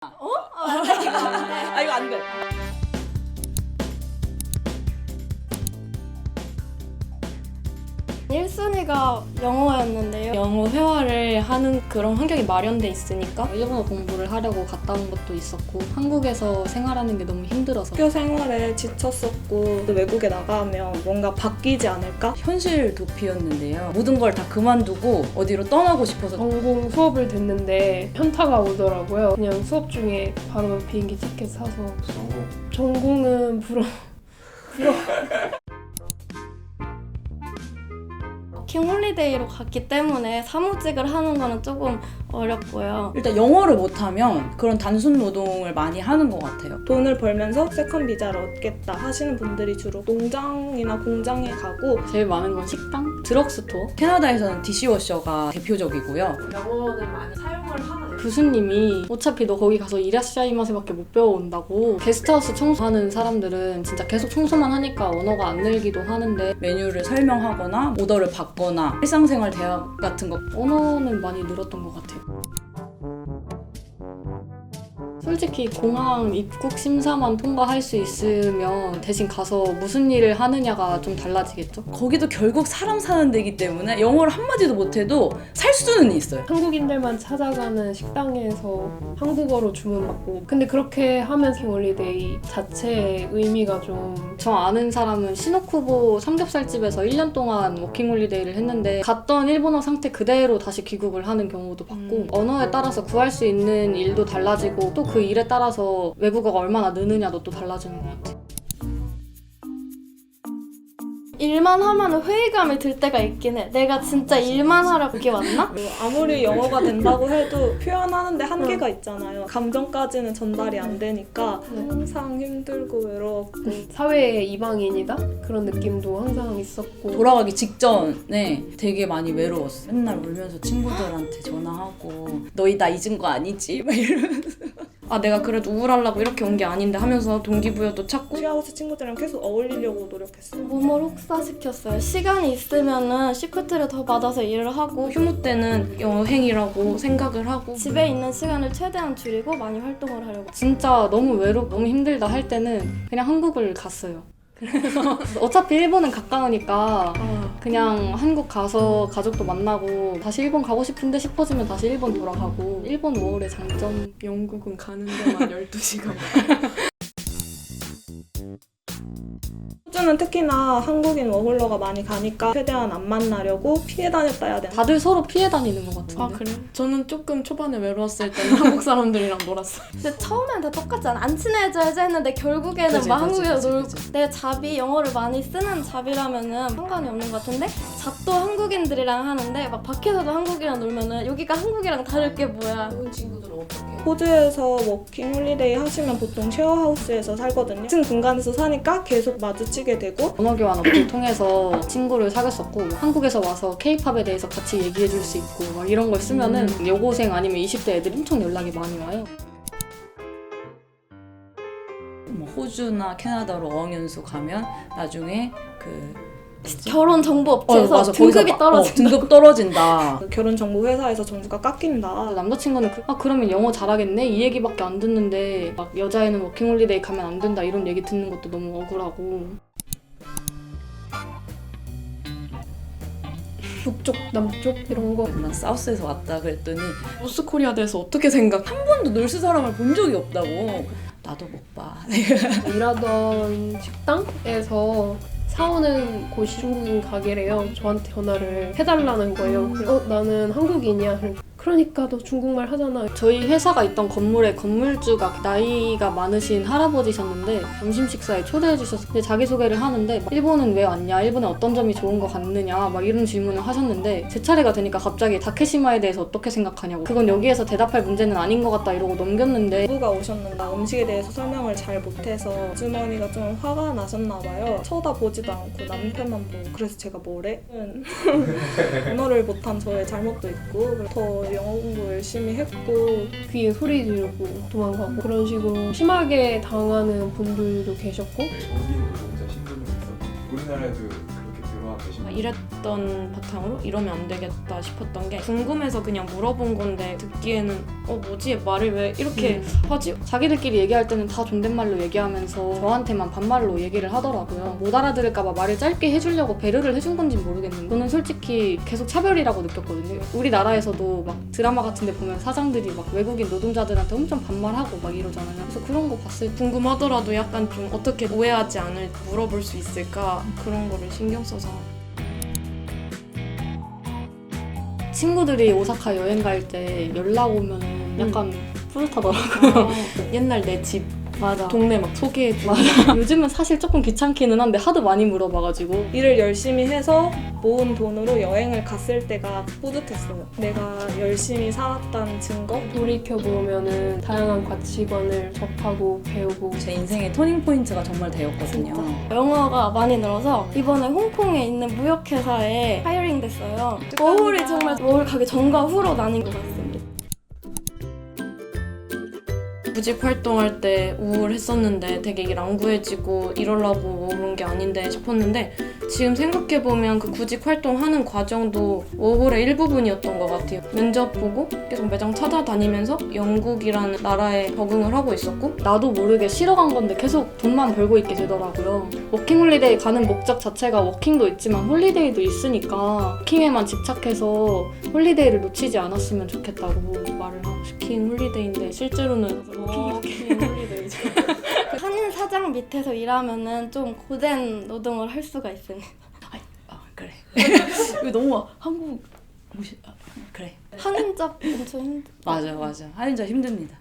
이거 안 돼. 1순위가 영어였는데요. 영어 회화를 하는 그런 환경이 마련돼 있으니까 일본어 공부를 하려고 갔다 온 것도 있었고 한국에서 생활하는 게 너무 힘들어서 학교 생활에 지쳤었고 또 외국에 나가면 뭔가 바뀌지 않을까? 현실 도피였는데요. 모든 걸 다 그만두고 어디로 떠나고 싶어서 전공 수업을 듣는데 현타가 오더라고요. 그냥 수업 중에 바로 비행기 티켓 사서 전공은 불어. 워킹홀리데이로 갔기 때문에 사무직을 하는 거는 조금 어렵고요. 일단 영어를 못하면 그런 단순 노동을 많이 하는 것 같아요. 돈을 벌면서 세컨 비자를 얻겠다 하시는 분들이 주로 농장이나 공장에 가고 제일 많은 건 식당, 드럭스토어. 캐나다에서는 디시워셔가 대표적이고요. 영어는 많이 사용을 하나요? 교수님이 어차피 너 거기 가서 이라시아이마세밖에 못 배워온다고. 게스트하우스 청소하는 사람들은 진짜 계속 청소만 하니까 언어가 안 늘기도 하는데 메뉴를 설명하거나 오더를 받거나 일상생활 대화 같은 거 언어는 많이 늘었던 것 같아요. 솔직히 공항 입국 심사만 통과할 수 있으면 대신 가서 무슨 일을 하느냐가 좀 달라지겠죠? 거기도 결국 사람 사는 데이기 때문에 영어를 한마디도 못해도 살 수는 있어요. 한국인들만 찾아가는 식당에서 한국어로 주문받고 근데 그렇게 하면 워킹홀리데이 자체의 의미가 좀 저 아는 사람은 시노쿠보 삼겹살집에서 1년 동안 워킹홀리데이를 했는데 갔던 일본어 상태 그대로 다시 귀국을 하는 경우도 봤고 언어에 따라서 구할 수 있는 일도 달라지고 또 그 일에 따라서 외국어가 얼마나 느느냐도 또 달라지는 것 같아요. 일만 하면 회의감이 들 때가 있긴 해. 내가 진짜 일만 하라고 여기 왔나? 아무리 영어가 된다고 해도 표현하는데 한계가 있잖아요. 감정까지는 전달이 안 되니까 항상 힘들고 외로웠고 사회의 이방인이다? 그런 느낌도 항상 있었고 돌아가기 직전에 되게 많이 외로웠어요. 맨날 울면서 친구들한테 전화하고 너희 나 잊은 거 아니지? 막 이러면서 아 내가 그래도 우울하려고 이렇게 온 게 아닌데 하면서 동기부여도 찾고 쉐어하우스 친구들이랑 계속 어울리려고 노력했어요. 몸을 혹사시켰어요. 시간이 있으면은 시프트를 더 받아서 일을 하고 휴무 때는 여행이라고 생각을 하고 집에 있는 시간을 최대한 줄이고 많이 활동을 하려고. 진짜 너무 외롭고 너무 힘들다 할 때는 그냥 한국을 갔어요. 그래서 어차피 일본은 가까우니까 그냥 한국 가서 가족도 만나고 다시 일본 가고 싶은데 싶어지면 다시 일본 돌아가고 일본 5월의 장점 영국은 가는 데만 12시간 호주는 특히나 한국인 워홀러가 많이 가니까 최대한 안 만나려고 피해 다녔다 해야 되나? 다들 서로 피해 다니는 것 같은데. 아 그래요? 저는 조금 초반에 외로웠을 때는 한국 사람들이랑 놀았어요. 근데 처음엔 다 똑같지 않아? 안 친해져야지 했는데 결국에는 그치, 막 그치, 한국에서 그치, 놀고 그치. 내 잡이 영어를 많이 쓰는 잡이라면은 상관이 없는 것 같은데 잡도 한국인들이랑 하는데 막 밖에서도 한국이랑 놀면은 여기가 한국이랑 다를 게 뭐야. 좋은 친구들은 어떻게? 호주에서 워킹홀리데이 하시면 보통 쉐어하우스에서 살거든요. 같은 공간에서 사니까 계속 마주치게 되고 언어 교환 어플 통해서 친구를 사귀었었고 한국에서 와서 K-팝에 대해서 같이 얘기해 줄 수 있고 막 이런 걸 쓰면은 여고생 아니면 20대 애들이 엄청 연락이 많이 와요. 뭐 호주나 캐나다로 어학연수 가면 나중에 결혼 정보 업체에서 맞아. 등급이 거기서 떨어진다. 등급 떨어진다. 결혼정보회사에서 정수가 깎인다. 남자친구는 그러면 영어 잘하겠네? 이 얘기밖에 안 듣는데 막 여자애는 워킹홀리데이 가면 안 된다 이런 얘기 듣는 것도 너무 억울하고. 북쪽, 남쪽 이런 거 난 사우스에서 왔다 그랬더니 노스코리아 대해서 어떻게 생각? 한 번도 놀스 사람을 본 적이 없다고. 나도 못 봐. 일하던 식당에서 사오는 곳이 중국인 가게래요. 저한테 전화를 해달라는 거예요. 그래서 나는 한국인이야. 그러니까 너 중국말 하잖아. 저희 회사가 있던 건물의 건물주가 나이가 많으신 할아버지셨는데 점심 식사에 초대해 주셨는데 자기소개를 하는데 일본은 왜 왔냐? 일본에 어떤 점이 좋은 것 같느냐? 막 이런 질문을 하셨는데 제 차례가 되니까 갑자기 다케시마에 대해서 어떻게 생각하냐고 그건 여기에서 대답할 문제는 아닌 것 같다 이러고 넘겼는데 부부가 오셨는데 음식에 대해서 설명을 잘 못해서 주머니가 좀 화가 나셨나 봐요. 쳐다보지도 않고 남편만 보고 그래서 제가 뭐래? 언어를 못한 저의 잘못도 있고 더 영어 공부 열심히 했고 귀에 소리 지르고 도망가고 그런 식으로 심하게 당하는 분들도 계셨고 거기는 진짜 힘든 분 있어. 우리나라에도 그렇게 들어와 계신 분. 있었던 바탕으로 이러면 안 되겠다 싶었던 게 궁금해서 그냥 물어본 건데 듣기에는 뭐지? 말을 왜 이렇게 하지? 자기들끼리 얘기할 때는 다 존댓말로 얘기하면서 저한테만 반말로 얘기를 하더라고요. 못 알아들을까 봐 말을 짧게 해주려고 배려를 해준 건지 모르겠는데 저는 솔직히 계속 차별이라고 느꼈거든요. 우리나라에서도 막 드라마 같은 데 보면 사장들이 막 외국인 노동자들한테 엄청 반말하고 막 이러잖아요. 그래서 그런 거 봤을 때 궁금하더라도 약간 좀 어떻게 오해하지 않을 물어볼 수 있을까 그런 거를 신경 써서 친구들이 오사카 여행 갈 때 연락 오면은 약간 뿌듯하더라고요. 옛날 내 집 맞아. 동네 막 소개해주고 맞아. 요즘은 사실 조금 귀찮기는 한데 하도 많이 물어봐가지고 일을 열심히 해서 모은 돈으로 여행을 갔을 때가 뿌듯했어요. 내가 열심히 살았다는 증거? 돌이켜보면은 다양한 가치관을 접하고 배우고 제 인생의 터닝 포인트가 정말 되었거든요. 영어가 많이 늘어서 이번에 홍콩에 있는 무역회사에 하이어링 됐어요. 워홀이 정말 워홀 가기 전과 후로 나뉜 것 같습니다. 구직 활동할 때 우울했었는데 되게 일 안 구해지고 이러려고 그런 게 아닌데 싶었는데 지금 생각해보면 그 구직 활동하는 과정도 워홀의 일부분이었던 것 같아요. 면접 보고 계속 매장 찾아다니면서 영국이라는 나라에 적응을 하고 있었고 나도 모르게 쉬러 간 건데 계속 돈만 벌고 있게 되더라고요. 워킹홀리데이 가는 목적 자체가 워킹도 있지만 홀리데이도 있으니까 워킹에만 집착해서 홀리데이를 놓치지 않았으면 좋겠다고 말을 하고 싶어요. 워킹 홀리데이인데 실제로는 워킹 홀리데이죠. 한인 사장 밑에서 일하면은 좀 고된 노동을 할 수가 있습니다. 그래. 이거 너무 한국 그래. 한인잡 엄청 힘들. 맞아. 한인자 힘듭니다.